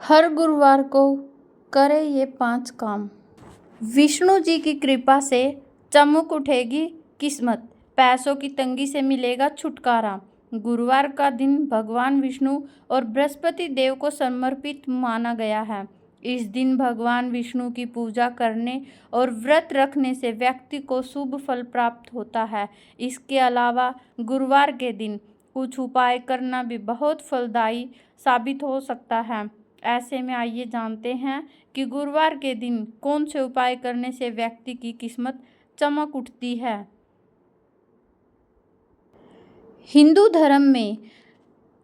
हर गुरुवार को करें ये 5 काम। विष्णु जी की कृपा से चमक उठेगी किस्मत, पैसों की तंगी से मिलेगा छुटकारा। गुरुवार का दिन भगवान विष्णु और बृहस्पति देव को समर्पित माना गया है। इस दिन भगवान विष्णु की पूजा करने और व्रत रखने से व्यक्ति को शुभ फल प्राप्त होता है। इसके अलावा गुरुवार के दिन कुछ उपाय करना भी बहुत फलदायी साबित हो सकता है। ऐसे में आइए जानते हैं कि गुरुवार के दिन कौन से उपाय करने से व्यक्ति की किस्मत चमक उठती है। हिंदू धर्म में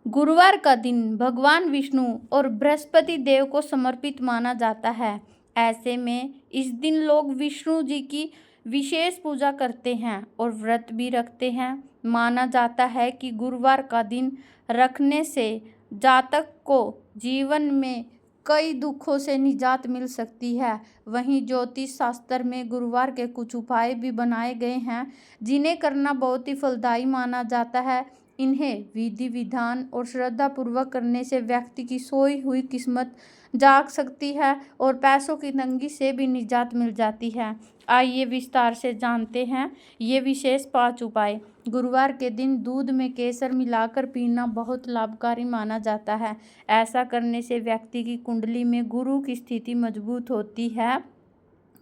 गुरुवार का दिन भगवान विष्णु और बृहस्पति देव को समर्पित माना जाता है। ऐसे में इस दिन लोग विष्णु जी की विशेष पूजा करते हैं और व्रत भी रखते हैं। माना जाता है कि गुरुवार का दिन रखने से जातक को जीवन में कई दुखों से निजात मिल सकती है। वहीं ज्योतिष शास्त्र में गुरुवार के कुछ उपाय भी बनाए गए हैं जिन्हें करना बहुत ही फलदायी माना जाता है। इन्हें विधि विधान और श्रद्धा पूर्वक करने से व्यक्ति की सोई हुई किस्मत जाग सकती है और पैसों की तंगी से भी निजात मिल जाती है। आइए विस्तार से जानते हैं ये विशेष 5 उपाय। गुरुवार के दिन दूध में केसर मिलाकर पीना बहुत लाभकारी माना जाता है। ऐसा करने से व्यक्ति की कुंडली में गुरु की स्थिति मजबूत होती है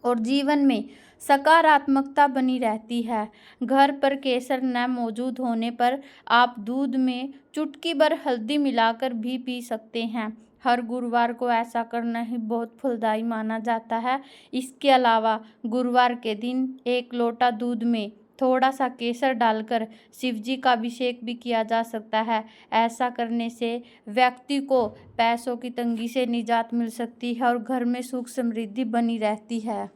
और जीवन में सकारात्मकता बनी रहती है। घर पर केसर न मौजूद होने पर आप दूध में चुटकी भर हल्दी मिलाकर भी पी सकते हैं। हर गुरुवार को ऐसा करना ही बहुत फलदायी माना जाता है। इसके अलावा गुरुवार के दिन 1 लोटा दूध में थोड़ा सा केसर डालकर शिव जी का अभिषेक भी किया जा सकता है। ऐसा करने से व्यक्ति को पैसों की तंगी से निजात मिल सकती है और घर में सुख समृद्धि बनी रहती है।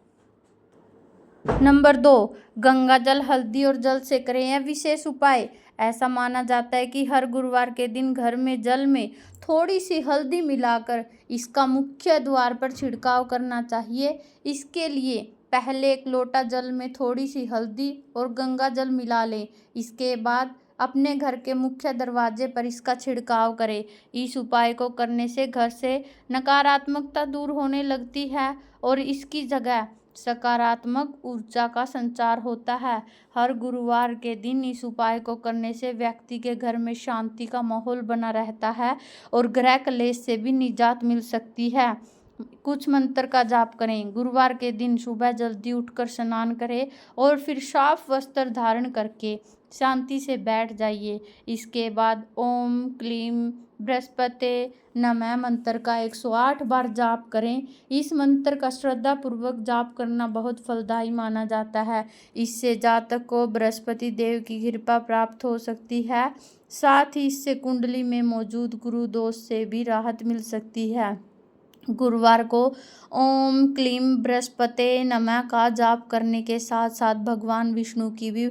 नंबर 2, गंगा जल, हल्दी और जल से करें यह विशेष उपाय। ऐसा माना जाता है कि हर गुरुवार के दिन घर में जल में थोड़ी सी हल्दी मिलाकर इसका मुख्य द्वार पर छिड़काव करना चाहिए। इसके लिए पहले 1 लोटा जल में थोड़ी सी हल्दी और गंगा जल मिला लें। इसके बाद अपने घर के मुख्य दरवाजे पर इसका छिड़काव करें। इस उपाय को करने से घर से नकारात्मकता दूर होने लगती है और इसकी जगह सकारात्मक ऊर्जा का संचार होता है। हर गुरुवार के दिन इस उपाय को करने से व्यक्ति के घर में शांति का माहौल बना रहता है और ग्रह क्लेश से भी निजात मिल सकती है। कुछ मंत्र का जाप करें। गुरुवार के दिन सुबह जल्दी उठकर स्नान करें और फिर साफ वस्त्र धारण करके शांति से बैठ जाइए। इसके बाद ओम क्लीम बृहस्पते नमः मंत्र का 108 बार जाप करें। इस मंत्र का श्रद्धा पूर्वक जाप करना बहुत फलदायी माना जाता है। इससे जातक को बृहस्पति देव की कृपा प्राप्त हो सकती है। साथ ही इससे कुंडली में मौजूद गुरु दोष से भी राहत मिल सकती है। गुरुवार को ओम क्लीम बृहस्पते नमः का जाप करने के साथ साथ भगवान विष्णु की भी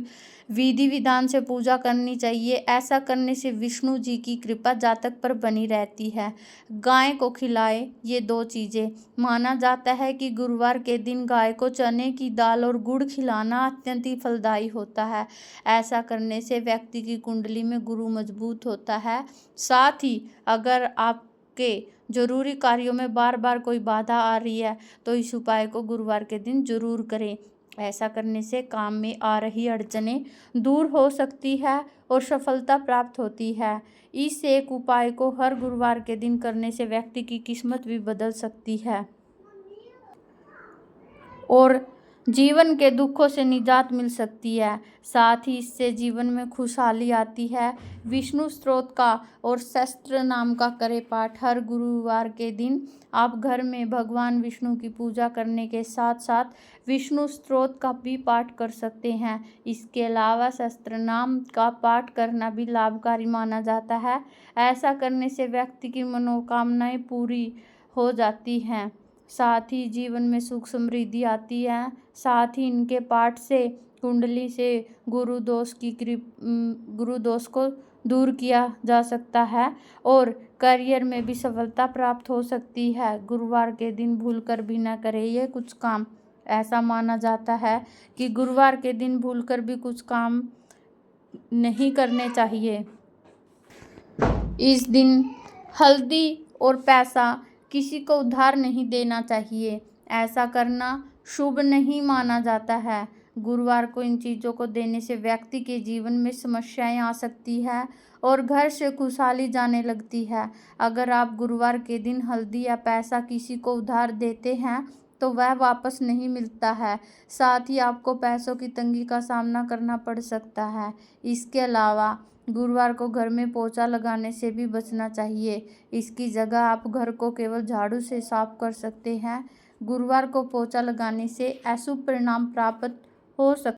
विधि विधान से पूजा करनी चाहिए। ऐसा करने से विष्णु जी की कृपा जातक पर बनी रहती है। गाय को खिलाए ये 2 चीज़ें। माना जाता है कि गुरुवार के दिन गाय को चने की दाल और गुड़ खिलाना अत्यंत ही फलदायी होता है। ऐसा करने से व्यक्ति की कुंडली में गुरु मजबूत होता है। साथ ही अगर आपके जरूरी कार्यों में बार बार कोई बाधा आ रही है तो इस उपाय को गुरुवार के दिन जरूर करें। ऐसा करने से काम में आ रही अड़चनें दूर हो सकती है और सफलता प्राप्त होती है। इस एक उपाय को हर गुरुवार के दिन करने से व्यक्ति की किस्मत भी बदल सकती है और जीवन के दुखों से निजात मिल सकती है। साथ ही इससे जीवन में खुशहाली आती है। विष्णु स्तोत्र का और सहस्त्र नाम का करें पाठ। हर गुरुवार के दिन आप घर में भगवान विष्णु की पूजा करने के साथ साथ विष्णु स्तोत्र का भी पाठ कर सकते हैं। इसके अलावा सहस्त्र नाम का पाठ करना भी लाभकारी माना जाता है। ऐसा करने से व्यक्ति की मनोकामनाएं पूरी हो जाती हैं। साथ ही जीवन में सुख समृद्धि आती है। साथ ही इनके पाठ से कुंडली से गुरु दोष को दूर किया जा सकता है और करियर में भी सफलता प्राप्त हो सकती है। गुरुवार के दिन भूलकर भी ना करें ये कुछ काम। ऐसा माना जाता है कि गुरुवार के दिन भूलकर भी कुछ काम नहीं करने चाहिए। इस दिन हल्दी और पैसा किसी को उधार नहीं देना चाहिए। ऐसा करना शुभ नहीं माना जाता है। गुरुवार को इन चीज़ों को देने से व्यक्ति के जीवन में समस्याएं आ सकती है और घर से खुशहाली जाने लगती है। अगर आप गुरुवार के दिन हल्दी या पैसा किसी को उधार देते हैं तो वह वापस नहीं मिलता है। साथ ही आपको पैसों की तंगी का सामना करना पड़ सकता है। इसके अलावा गुरुवार को घर में पोछा लगाने से भी बचना चाहिए। इसकी जगह आप घर को केवल झाड़ू से साफ कर सकते हैं। गुरुवार को पोछा लगाने से अशुभ परिणाम प्राप्त हो सकते